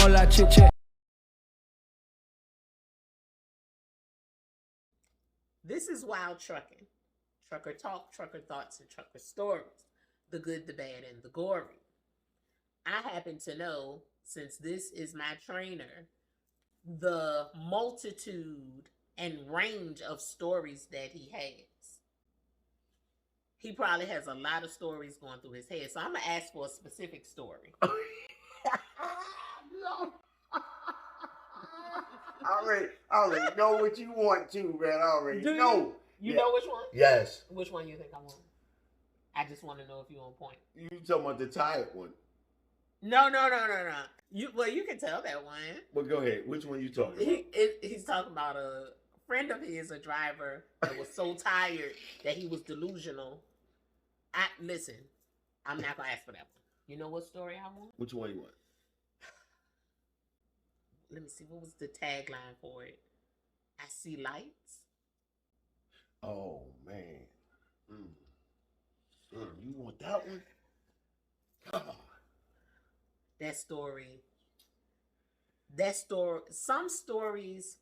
all that chit chat. This is Wild Truckin'. Trucker talk, trucker thoughts, and trucker stories. The good, the bad, and the gory. I happen to know, since this is my trainer, the multitude and range of stories that he has. He probably has a lot of stories going through his head. So I'm going to ask for a specific story. No. I already know what you want to, man. I already know. You know which one? Yes. Which one you think I want? I just want to know if you're on point. You talking about the tired one? No. You can tell that one. Well, go ahead. Which one you talking about? He's talking about a friend of his, a driver, that was so tired that he was delusional. Listen, I'm not going to ask for that one. You know what story I want? Which one you want? Let me see. What was the tagline for it? I see lights. Oh, man. You want that one? God. That story. Some stories,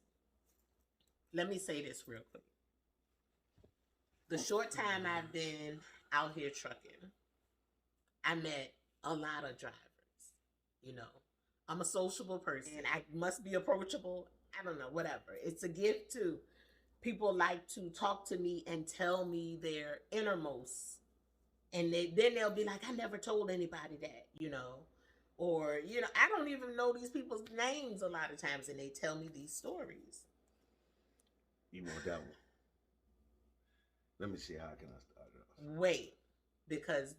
let me say this real quick. The short time I've been out here trucking, I met a lot of drivers. You know, I'm a sociable person. I must be approachable. I don't know, whatever. It's a gift too. People like to talk to me and tell me their innermost. And then they'll be like, I never told anybody that, you know. Or, you know, I don't even know these people's names a lot of times, and they tell me these stories. You want that one? Let me see how I can start it off. Wait, because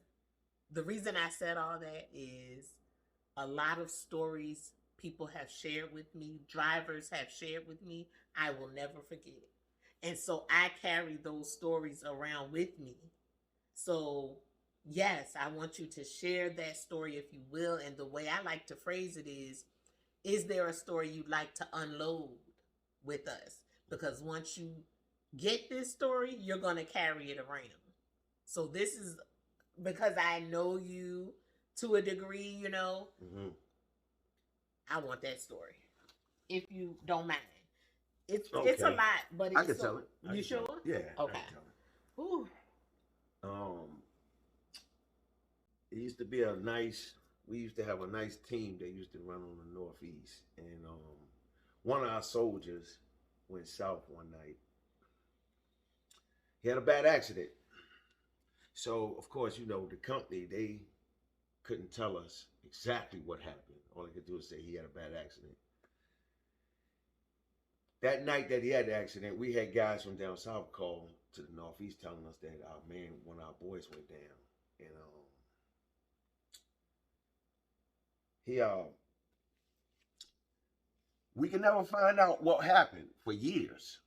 the reason I said all that is a lot of stories people have shared with me, drivers have shared with me, I will never forget. And so I carry those stories around with me. So yes, I want you to share that story if you will. And the way I like to phrase it is there a story you'd like to unload with us? Because once you get this story, you're going to carry it around. So this is because I know you to a degree, you know. Mm-hmm. I want that story. If you don't mind. It's a lot, but it's I can tell it. You sure? Yeah. Okay. Ooh. It used to be we used to have a nice team that used to run on the Northeast. And one of our soldiers went south one night. He had a bad accident. So, of course, you know, the company, they couldn't tell us exactly what happened. All they could do is say he had a bad accident. That night that he had the accident, we had guys from down south call to the Northeast telling us that one of our boys went down. And we can never find out what happened for years.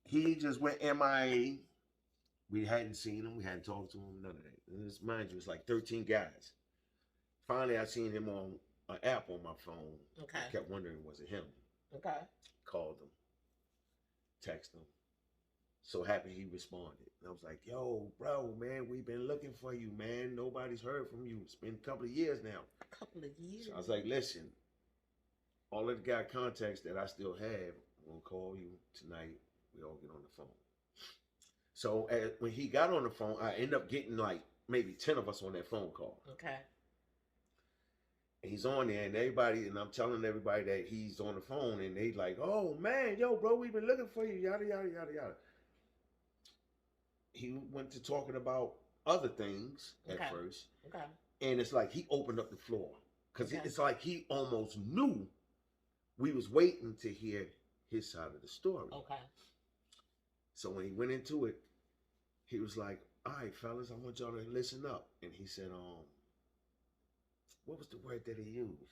He just went MIA. We hadn't seen him. We hadn't talked to him. None of that. And this, mind you, it's like 13 guys. Finally, I seen him on an app on my phone. Okay. I kept wondering, was it him? Okay. Called him. Texted him. So happy he responded. And I was like, yo, bro, man, we've been looking for you, man. Nobody's heard from you. It's been a couple of years now. A couple of years? So I was like, listen, all of the guy contacts that I still have, I'm going to call you tonight. We all get on the phone. So when he got on the phone, I ended up getting like maybe 10 of us on that phone call. Okay. And he's on there, and I'm telling everybody that he's on the phone, and they like, oh man, yo, bro, we've been looking for you, yada, yada, yada, yada. He went to talking about other things at first. Okay. And it's like he opened up the floor. Because it's like he almost knew we was waiting to hear his side of the story. Okay. So when he went into it, he was like, all right, fellas, I want y'all to listen up. And he said, what was the word that he used?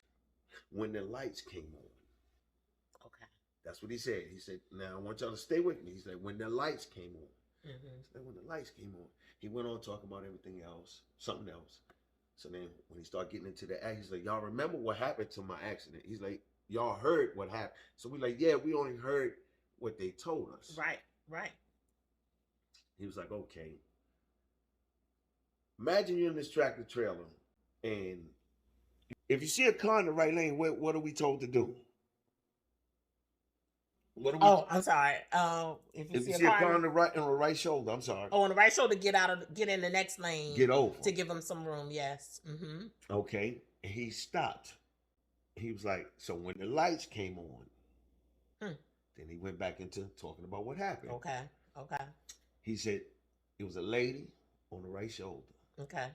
When the lights came on. Okay. That's what he said. He said, now I want y'all to stay with me. He said, when the lights came on. Mm-hmm. So when the lights came on, he went on talking about everything else, something else. So then when he started getting into the act, he's like, y'all remember what happened to my accident? He's like, y'all heard what happened. So we like, yeah, we only heard what they told us. Right, right. He was like, okay. Imagine you're in this tractor trailer and If you see a car in the right lane, what are we told to do? What are we, Oh, I'm sorry. If you see a car on the right shoulder, I'm sorry. Oh, on the right shoulder, get in the next lane. Get over. To give him some room, yes. Mm-hmm. Okay. He stopped. He was like, so when the lights came on, then he went back into talking about what happened. Okay. He said it was a lady on the right shoulder. Okay.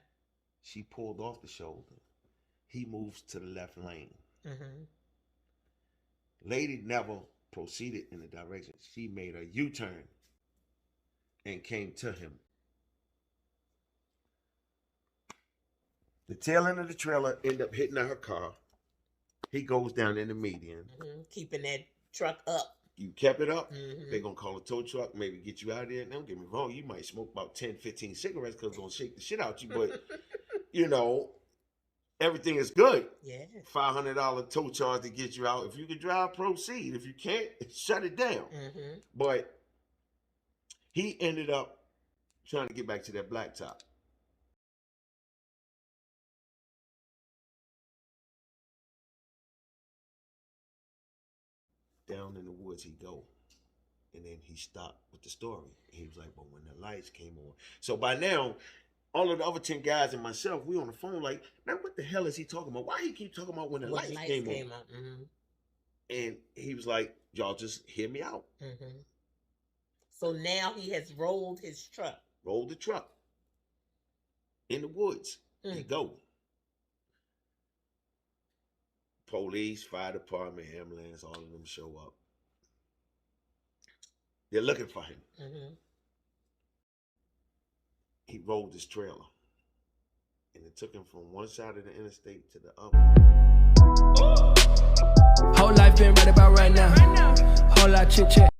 She pulled off the shoulder. He moves to the left lane. Mm-hmm. Lady never proceeded in the direction. She made a U-turn and came to him. The tail end of the trailer ended up hitting her car. He goes down in the median. Mm-hmm. Keeping that truck up. You kept it up. Mm-hmm. They're going to call a tow truck, maybe get you out of there. Don't get me wrong. You might smoke about 10, 15 cigarettes because it's going to shake the shit out you. But, you know, everything is good. Yeah. $500 tow charge to get you out. If you can drive, proceed. If you can't, shut it down. Mm-hmm. But he ended up trying to get back to that blacktop. Down in the woods he go. And then he stopped with the story. He was like, but when the lights came on. So by now, all of the other 10 guys and myself, we on the phone like, man, what the hell is he talking about? Why he keep talking about when the lights came on? Mm-hmm. And he was like, y'all just hear me out. Mm-hmm. So now he has rolled his truck. Rolled the truck. In the woods. He go. Police, fire department, ambulance, all of them show up. They're looking for him. Mm-hmm. He rolled his trailer. And it took him from one side of the interstate to the other. Whole life been right about right now. Whole lot chit chat.